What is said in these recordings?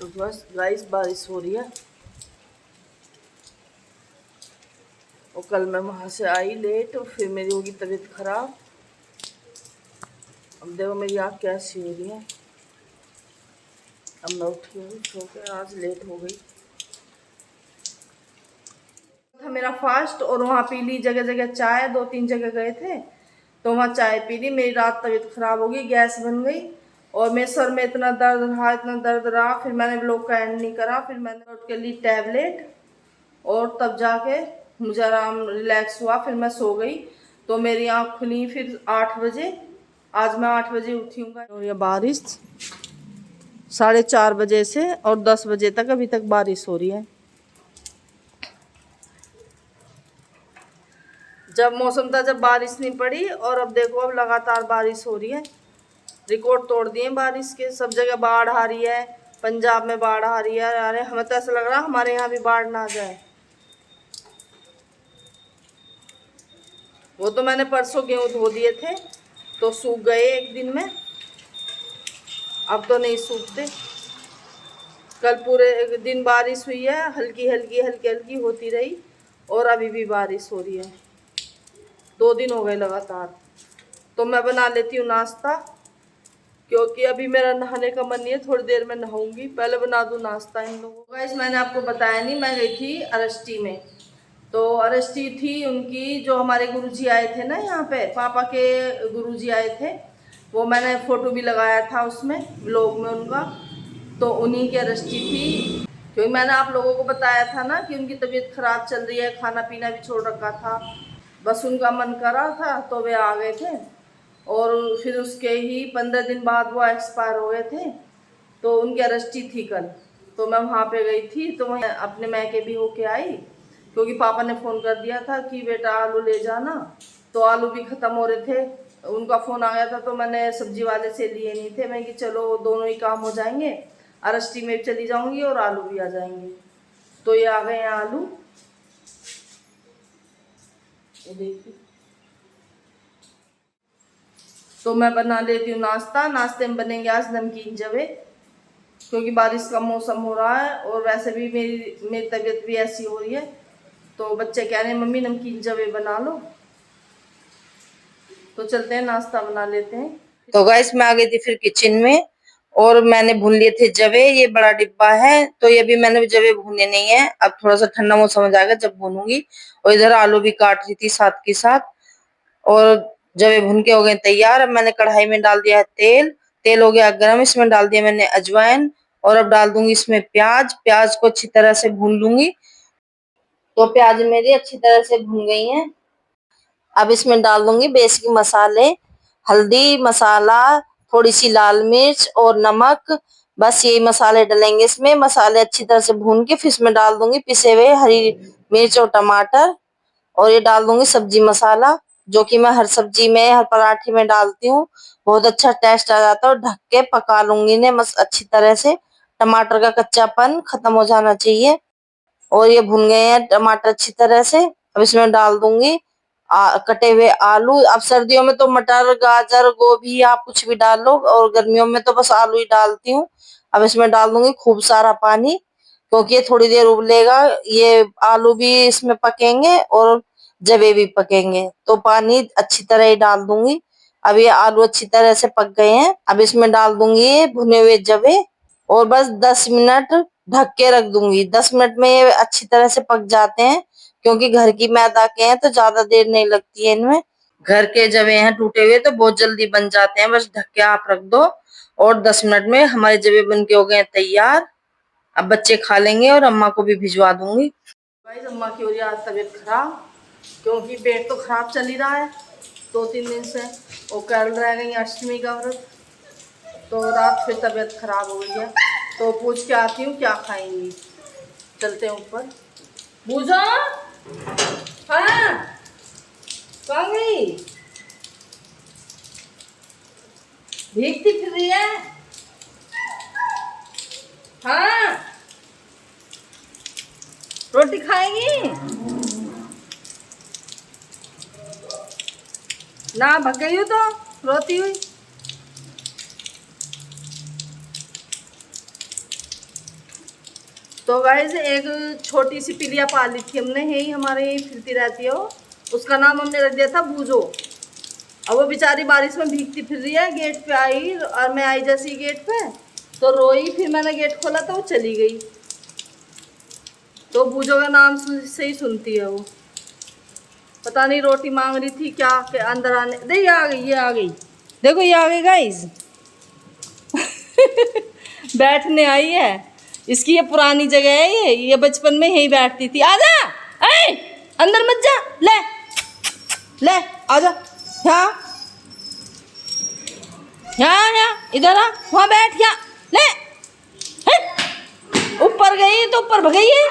तो बस गाइस बारिश हो रही है। और कल मैं वहाँ से आई लेट और फिर मेरी होगी तबीयत खराब। अब देखो मेरी आँख कैसी हो रही है। अब मैं उठी हूँ सो के, आज लेट हो गई था मेरा फास्ट। और वहाँ पी ली जगह जगह चाय, 2-3 जगह गए थे तो वहाँ चाय पी ली। मेरी रात तबीयत खराब हो गई, गैस बन गई और मेरे सर में इतना दर्द रहा, इतना दर्द रहा। फिर मैंने ब्लॉक का एंड नहीं करा, फिर मैंने उठ के ली टैबलेट और तब जाके मुझे आराम रिलैक्स हुआ। फिर मैं सो गई तो मेरी आँख खुली फिर 8 बजे। आज मैं 8 बजे उठी हूँ। और ये बारिश 4:30 बजे से और 10 बजे तक अभी तक बारिश हो रही है। जब मौसम था जब बारिश नहीं पड़ी और अब देखो अब लगातार बारिश हो रही है। रिकॉर्ड तोड़ दिए बारिश के, सब जगह बाढ़ आ रही है। पंजाब में बाढ़ आ रही है। अरे हमें तो ऐसा लग रहा है हमारे यहाँ भी बाढ़ ना आ जाए। वो तो मैंने परसों गेहूँ धो दिए थे तो सूख गए एक दिन में, अब तो नहीं सूखते। कल पूरे एक दिन बारिश हुई है, हल्की हल्की हल्की हल्की होती रही और अभी भी बारिश हो रही है। 2 दिन हो गए लगातार। तो मैं बना लेती हूँ नाश्ता क्योंकि अभी मेरा नहाने का मन नहीं है। थोड़ी देर में नहाऊंगी, पहले बना दूँ नाश्ता इन लोगों को। गाइस मैंने आपको बताया नहीं, मैं गई थी अरष्टी में। तो अरष्टी थी उनकी, जो हमारे गुरुजी आए थे ना यहाँ पे, पापा के गुरुजी आए थे। वो मैंने फोटो भी लगाया था उसमें ब्लॉग में उनका। तो उन्हीं की अरष्टी थी। क्योंकि मैंने आप लोगों को बताया था ना कि उनकी तबीयत खराब चल रही है, खाना पीना भी छोड़ रखा था। बस उनका मन करा था तो वे आ गए थे। और फिर उसके ही 15 दिन बाद वो एक्सपायर हो गए थे। तो उनकी अरष्टी थी कल। तो मैं वहाँ पे गई थी तो मैं अपने मैके भी होके आई क्योंकि पापा ने फ़ोन कर दिया था कि बेटा आलू ले जाना। तो आलू भी ख़त्म हो रहे थे, उनका फ़ोन आ गया था तो मैंने सब्जी वाले से लिए नहीं थे। मैं कि चलो दोनों ही काम हो जाएंगे, अरष्टी में चली जाऊंगी और आलू भी आ जाएंगे। तो ये आ गए हैं आलू, ये देखिए। तो मैं बना लेती हूँ नाश्ता। नाश्ते में बनेंगे आज नमकीन जवे क्योंकि बारिश का मौसम हो रहा है और वैसे भी मेरी तबीयत भी ऐसी हो रही है। तो बच्चे कह रहे हैं मम्मी नमकीन जवे बना लो। तो चलते हैं नाश्ता बना लेते हैं। तो गाइस मैं आ गई थी फिर किचन में और मैंने भून लिए थे जवे। ये बड़ा डिब्बा है तो ये भी मैंने जवे भूने नहीं है, अब थोड़ा सा ठंडा मौसम हो जाएगा जब भूनूंगी। और इधर आलू भी काट रही थी साथ के साथ। और जवे भून के हो गए तैयार। अब मैंने कढ़ाई में डाल दिया है तेल। तेल हो गया गर्म, इसमें डाल दिया मैंने अजवाइन और अब डाल दूंगी इसमें प्याज। प्याज को अच्छी तरह से भून लूंगी। तो प्याज मेरी अच्छी तरह से भून गई हैं। अब इसमें डाल दूंगी बेसिक मसाले, हल्दी मसाला, थोड़ी सी लाल मिर्च और नमक। बस यही मसाले डलेंगे इसमें। मसाले अच्छी तरह से भून के फिर इसमें डाल दूंगी पिसे हुए हरी मिर्च और टमाटर। और ये डाल दूंगी सब्जी मसाला जो कि मैं हर सब्जी में हर पराठे में डालती हूँ। बहुत अच्छा टेस्ट आ जाता है। और ढक के पका लूंगी इन्हें बस अच्छी तरह से। टमाटर का कच्चापन खत्म हो जाना चाहिए। और ये भुन गए हैं टमाटर अच्छी तरह से। अब इसमें डाल दूंगी कटे हुए आलू। अब सर्दियों में तो मटर गाजर गोभी आप कुछ भी डाल लो और गर्मियों में तो बस आलू ही डालती हूँ। अब इसमें डाल दूंगी खूब सारा पानी क्योंकि ये थोड़ी देर उबलेगा। ये आलू भी इसमें पकेंगे और जवे भी पकेंगे तो पानी अच्छी तरह ही डाल दूंगी। अब ये आलू अच्छी तरह से पक गए हैं। अब इसमें डाल दूंगी ये भुने हुए जवे और बस 10 मिनट ढक के रख दूंगी। 10 मिनट में ये अच्छी तरह से पक जाते हैं क्योंकि घर की मैदा के हैं तो ज्यादा देर नहीं लगती है इनमें। घर के जवे हैं टूटे हुए तो बहुत जल्दी बन जाते हैं, बस ढक के आप रख दो और 10 मिनट में हमारे जवे बन के हो गए तैयार। अब बच्चे खा लेंगे और अम्मा को भी भिजवा दूंगी। भाई अम्मा की हो रही है तबीयत खराब क्योंकि पेट तो खराब चल ही रहा है 2-3 दिन से। और कल रह गई अष्टमी का व्रत तो रात फिर तबीयत खराब हो गई है। तो पूछ के आती हूँ क्या खाएंगी। चलते हैं ऊपर। बूझो हाँ कहाँ गई? भीगती फिर रही है। हाँ रोटी खाएंगी ना? भग गई हो तो रोती हुई। तो गाइस एक छोटी सी पिलिया पाल ली थी हमने, यही हमारे यही फिरती रहती है वो, उसका नाम हमने रख दिया था बूजो। अब वो बेचारी बारिश में भीगती फिर रही है, गेट पे आई और मैं आई जैसी गेट पे तो रोई, फिर मैंने गेट खोला तो वो चली गई। तो बूजो का नाम से ही सुनती है वो। पता नहीं रोटी मांग रही थी क्या के अंदर आने दे, ये आ गई, ये आ गई, देखो ये आ गई गाइस। बैठने आई है, इसकी ये पुरानी जगह है, ये बचपन में यही बैठती थी। आजा, ऐ अंदर मत जा, ले ले आजा, यहाँ यहाँ यहाँ इधर आ, वहाँ बैठ, यहाँ ले। ऊपर गई तो ऊपर भगई है,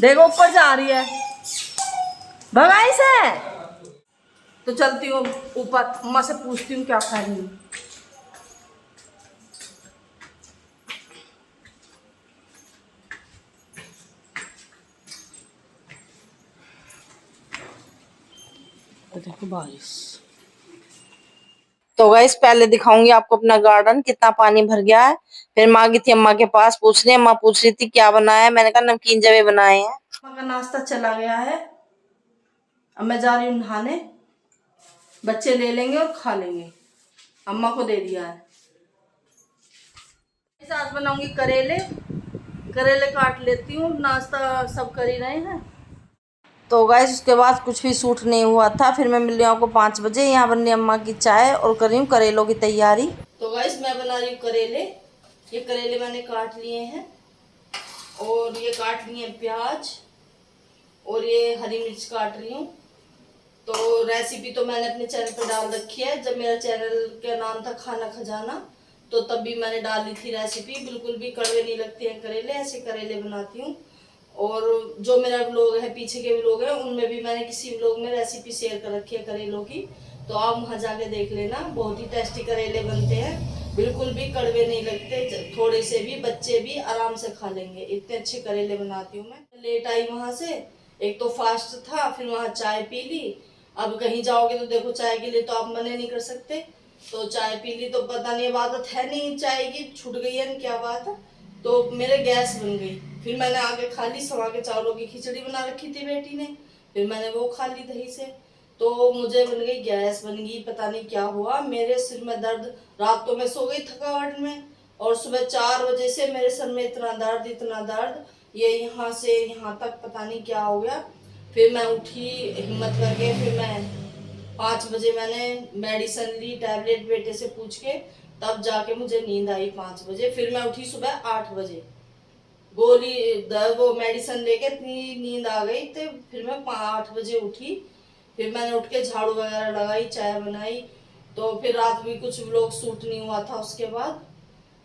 देखो ऊपर जा रही है, भगाई से। तो चलती हूँ ऊपर, अम्मा से पूछती हूँ क्या खा रही हूँ। तो देखो बारिश। तो गाइस पहले दिखाऊंगी आपको अपना गार्डन कितना पानी भर गया है। फिर माँ गई थी अम्मा के पास पूछने, अम्मा पूछ रही थी क्या बनाया है, मैंने कहा नमकीन जवे बनाए हैं। अम्मा का नाश्ता चला गया है, अब मैं जा रही हूँ नहाने, बच्चे ले लेंगे और खा लेंगे, अम्मा को दे दिया है। आज बनाऊंगी करेले, करेले काट लेती हूँ, नाश्ता सब कर ही रहे हैं। तो गाइस उसके बाद कुछ भी सूट नहीं हुआ था, फिर मैं मिल रही हूँ आपको 5 बजे। यहाँ बन रही अम्मा की चाय और कर रही हूँ करेलों की तैयारी। तो गाइस मैं बना रही हूँ करेले, ये करेले मैंने काट लिए हैं और ये काट लिए हैं प्याज और ये हरी मिर्च काट रही हूँ। तो रेसिपी तो मैंने अपने चैनल पर डाल रखी है, जब मेरा चैनल का नाम था खाना खजाना तो तब भी मैंने डाली थी रेसिपी। बिल्कुल भी कड़वे नहीं लगते हैं करेले, ऐसे करेले बनाती हूँ। और जो मेरा व्लॉग है, पीछे के व्लॉग है, उनमें भी मैंने किसी व्लॉग में रेसिपी शेयर कर रखी है करेलों की, तो आप वहाँ जाके देख लेना। बहुत ही टेस्टी करेले बनते हैं, बिल्कुल भी कड़वे नहीं लगते, थोड़े से भी बच्चे भी आराम से खा लेंगे, इतने अच्छे करेले बनाती हूँ मैं। लेट आई वहाँ से, एक तो फास्ट था, फिर वहाँ चाय पी ली। अब कहीं जाओगे तो देखो चाय के लिए तो आप मना नहीं कर सकते, तो चाय पी ली। तो पता नहीं आदत है नहीं चाय की, छूट गई है क्या बात है, तो मेरे गैस बन गई। फिर मैंने आगे खा ली, सवा के चावलों की खिचड़ी बना रखी थी बेटी ने, फिर मैंने वो खा ली दही से, तो मुझे बन गई गैस बन गई। पता नहीं क्या हुआ, मेरे सिर में दर्द, रात तो मैं सो गई थकावट में, और सुबह 4 बजे से मेरे सर में इतना दर्द, इतना दर्द, ये यहाँ से यहाँ तक पता नहीं क्या हो गया। फिर मैं उठी हिम्मत करके, फिर मैं 5 बजे मैंने मेडिसिन ली, टैबलेट बेटे से पूछ के, तब जाके मुझे नींद आई 5 बजे। फिर मैं उठी सुबह 8 बजे, गोली वो मेडिसिन लेके इतनी नींद आ गई, तो फिर मैं 8 बजे उठी। फिर मैंने उठ के झाड़ू वगैरह लगाई, चाय बनाई, तो फिर रात भी कुछ लोग सूट नहीं हुआ था उसके बाद।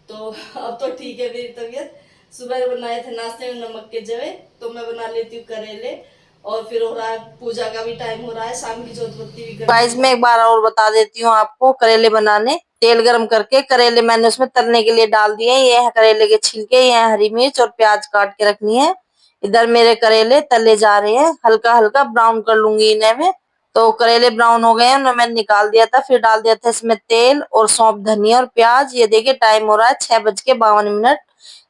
तो अब तो ठीक है मेरी तबीयत। सुबह बनाए थे नाश्ते में नमक के जवे, तो मैं बना लेती हूँ करेले। और फिर हो रहा है पूजा का भी टाइम हो रहा है, शाम की जोत बत्ती भी गाइस मैं एक बार और बता देती हूँ आपको करेले बनाने। तेल गरम करके करेले मैंने उसमें तलने के लिए डाल दिए। ये है करेले के छिलके, ये है हरी मिर्च और प्याज काट के रखनी है। इधर मेरे करेले तले जा रहे हैं, हल्का हल्का ब्राउन कर लूंगी इन्हें मैं। तो करेले ब्राउन हो गए हैं, उन्हें मैंने निकाल दिया था। फिर डाल दिया था इसमें तेल और सौंफ, धनिया और प्याज। ये देखिए टाइम हो रहा है 6:52,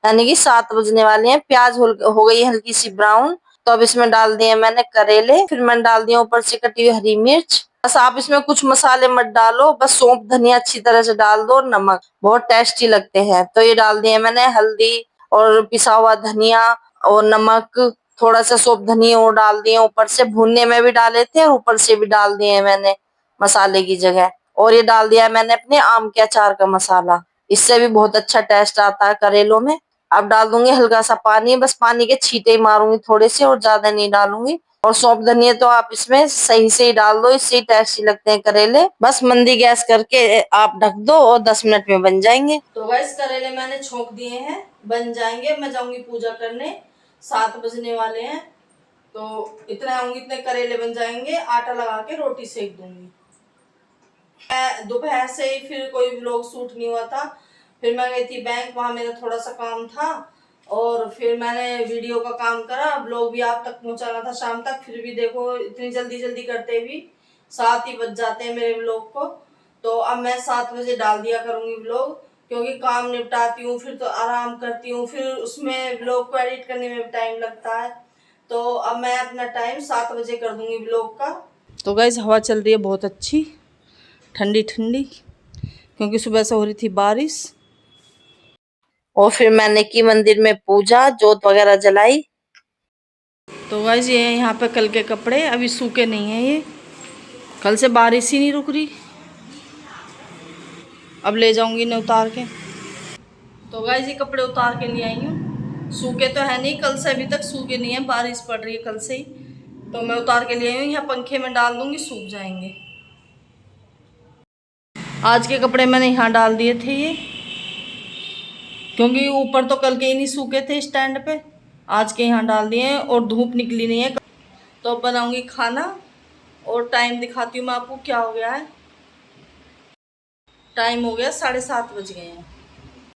यानी कि 7 बजने वाले हैं। प्याज हो गई हल्की सी ब्राउन। तो अब इसमें डाल दिए मैंने करेले, फिर मैंने डाल दिया ऊपर से कटी हुई हरी मिर्च। बस आप इसमें कुछ मसाले मत डालो, बस सौंफ धनिया अच्छी तरह से डाल दो और नमक, बहुत टेस्टी लगते हैं। तो ये डाल दिए मैंने हल्दी और पिसा हुआ धनिया और नमक, थोड़ा सा सौंफ धनिया और डाल दिए ऊपर से। भुनने में भी डाले थे और ऊपर से भी डाल दिए मैंने मसाले की जगह। और ये डाल दिया मैंने अपने आम के अचार का मसाला, इससे भी बहुत अच्छा टेस्ट आता है करेलों में। अब डाल दूंगी हल्का सा पानी, बस पानी के छींटे ही मारूंगी थोड़े से, और ज्यादा नहीं डालूंगी। और सौंफ धनिया तो आप इसमें सही से ही डाल दो, इससे ही टेस्टी लगते हैं करेले। बस मंदी गैस करके आप ढक दो और 10 मिनट में बन जाएंगे। तो गैस करेले मैंने छोंक दिए हैं, बन जाएंगे। मैं जाऊंगी पूजा करने, 7 बजने वाले हैं, तो इतने आऊंगी इतने करेले बन जाएंगे। आटा लगा के रोटी सेक दूंगी। दोपहर से ही फिर कोई व्लॉग शूट नहीं हुआ था, फिर मैं गई थी बैंक, वहां मेरा थोड़ा सा काम था, और फिर मैंने वीडियो का काम करा, व्लॉग भी आप तक पहुंचाना था शाम तक। फिर भी देखो इतनी जल्दी जल्दी करते भी 7 ही बज जाते हैं मेरे व्लॉग को। तो अब मैं 7 बजे डाल दिया करूंगी व्लॉग। क्योंकि काम निपटाती हूँ, फिर तो आराम करती हूँ, फिर उसमें व्लॉग को एडिट करने में टाइम लगता है। तो अब मैं अपना टाइम 7 बजे कर दूंगी व्लॉग का। तो गाइस हवा चल रही है बहुत अच्छी, ठंडी ठंडी, क्योंकि सुबह से हो रही थी बारिश। और फिर मैंने की मंदिर में पूजा, जोत वगैरह जलाई। तो गाइस ये यहाँ पे कल के कपड़े अभी सूखे नहीं हैं, ये कल से बारिश ही नहीं रुक रही। अब ले जाऊंगी इन्हें उतार के। तो गाइस ये कपड़े उतार के ले आई हूँ, सूखे तो है नहीं, कल से अभी तक सूखे नहीं है, बारिश पड़ रही है कल से ही। तो मैं उतार के ले आई हूँ, यहाँ पंखे में डाल दूंगी, सूख जाएंगे। आज के कपड़े मैंने यहाँ डाल दिए थे ये, क्योंकि ऊपर तो कल के ही नहीं सूखे थे स्टैंड पे, आज के यहाँ डाल दिए हैं और धूप निकली नहीं है। तो अब बनाऊंगी खाना और टाइम दिखाती हूँ मैं आपको क्या हो गया है। टाइम हो गया 7:30 बज गए हैं।